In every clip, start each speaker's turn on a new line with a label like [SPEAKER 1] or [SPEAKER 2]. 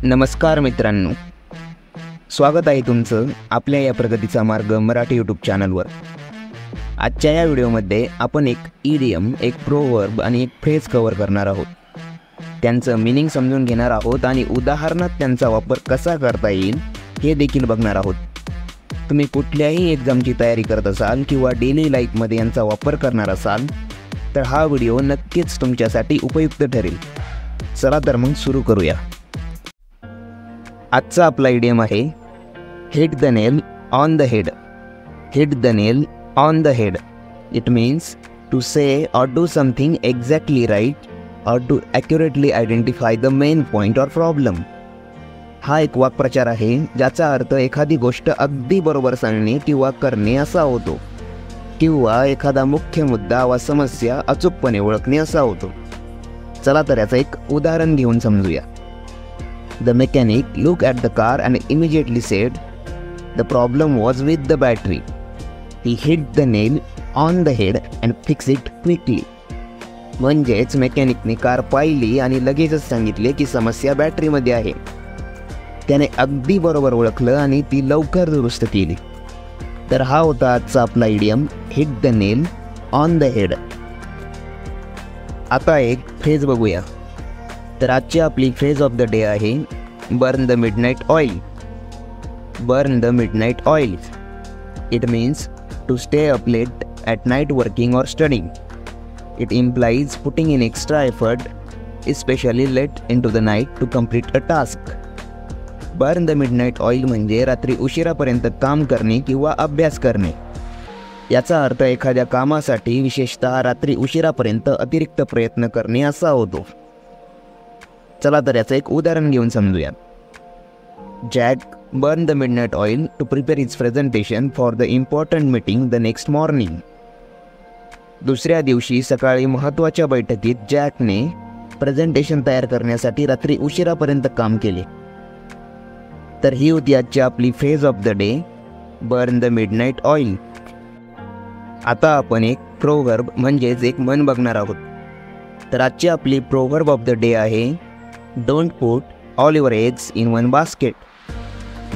[SPEAKER 1] नमस्कार मित्रांनो, स्वागत आहे तुमचं आपल्या या प्रगतीचा मार्ग मराठी यूट्यूब चॅनलवर। आजच्या या व्हिडिओमध्ये आपण एक इडियम, एक प्रोवर्ब आणि एक फ्रेज कव्हर करणार आहोत। त्यांचं मीनिंग समजून घेणार आहोत आणि उदाहरणात त्यांचा वापर कसा करता येईल हे देखील बघणार आहोत। तुम्ही कुठल्याही एक्झामची तयारी करत असाल किंवा डेली लाईफमध्ये यांचा वापर करणार असाल तर हा व्हिडिओ नक्कीच तुमच्यासाठी उपयुक्त ठरेल। चला तर मग सुरू करूया। आजचा आपला इडियम आहे hit the nail on the head. Hit the nail on the head it means to say or do something exactly right or to accurately identify the main point or problem. हा एक वाक्प्रचार आहे ज्याचा अर्थ एखादी गोष्ट अगदी बरोबर सांगणे किंवा करणे असा होतो, किंवा एखादा मुख्य मुद्दा वा समस्या अचूकपणे ओळखणे असा होतो। चला तर याचं एक उदाहरण घेऊन समजूया। The mechanic looked at the car and immediately said, "The problem was with the battery." He hit the nail on the head and fixed it quickly. म्हणजेच मेकॅनिकने कार पाहिली आणि लगेचच सांगितले की समस्या बॅटरीमध्ये आहे। त्याने अगदी बरोबर ओळखलं आणि ती लवकर दुरुस्त केली। तर हा होता आजचा आपला idiom hit the nail on the head. आता एक फ्रेज बघूया। तर आजची आपली फ्रेज ऑफ द डे आहे burn the midnight oil. Burn the midnight oil it means to stay up late at night working or studying. It implies putting in extra effort especially late into the night to complete a task. Burn the midnight oil म्हणजे रात्री उशिरापर्यंत काम करणे किंवा अभ्यास करणे। याचा अर्थ एखाद्या कामासाठी विशेषतः रात्री उशिरापर्यंत अतिरिक्त प्रयत्न करणे असा होतो। चला तर याचं एक उदाहरण घेऊन समजूया। Jack burn the midnight oil to prepare his presentation for the important meeting the next morning. दुसऱ्या दिवशी सकाळी महत्त्वाच्या बैठकीत जॅकने प्रेझेंटेशन तयार करण्यासाठी रात्री उशिरापर्यंत काम केले। तर ही होती आजची आपली phrase of the day burn the midnight oil. आता आपण एक प्रोवर्ब म्हणजेच एक म्हण बघणार आहोत। तर आजची आपली प्रोवर्ब ऑफ द डे आहे Don't put all your eggs in one basket.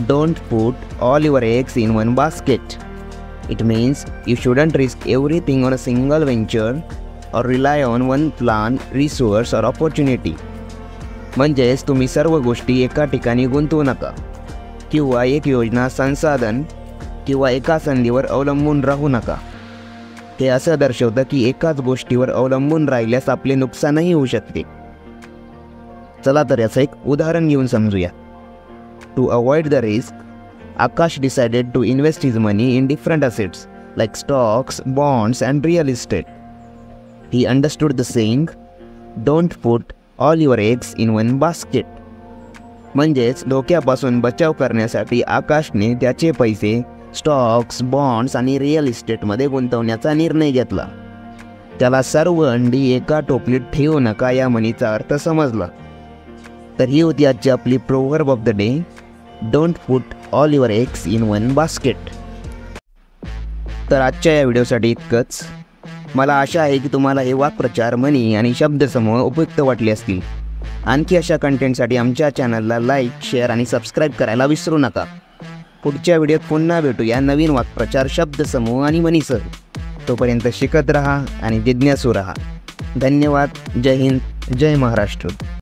[SPEAKER 1] Don't put all your eggs in one basket. It means you shouldn't risk everything on a single venture or rely on one plan, resource or opportunity. म्हणजेच तुम्ही सर्व गोष्टी एका ठिकाणी गुंतवू नका किंवा एक योजना, संसाधन किंवा एका संधीवर अवलंबून राहू नका। ते असं दर्शवतं की एकाच गोष्टीवर अवलंबून राहिल्यास आपले नुकसानही होऊ शकते। चला तर याचं एक उदाहरण घेऊन समजूया। To avoid the risk, Akash decided to invest his money in different assets like stocks, bonds and real estate. He understood the saying, don't put all your eggs in one basket. म्हणजेच धोक्यापासून बचाव करण्यासाठी आकाशने त्याचे पैसे स्टॉक्स, बॉन्ड्स आणि real इस्टेटमध्ये गुंतवण्याचा निर्णय घेतला। त्याला सर्व अंडी एका टोपलीत ठेवू नका या म्हणीचा अर्थ समजला। तर ही होती आजची आपली proverb of the day don't put all your eggs in one basket. तर आजच्या या व्हिडिओसाठी इतकंच। मला आशा आहे की तुम्हाला हे वाक्प्रचार, म्हणी आणि शब्दसमूह उपयुक्त वाटले असतील। आणखी अशा कंटेंटसाठी आमच्या चॅनलला लाईक, शेअर आणि सबस्क्राईब करायला विसरू नका। पुढच्या व्हिडिओत पुन्हा भेटूया नवीन वाक्प्रचार, शब्दसमूह आणि म्हणीसह। तोपर्यंत शिकत रहा आणि जिज्ञासू रहा। धन्यवाद। जय हिंद, जय महाराष्ट्र।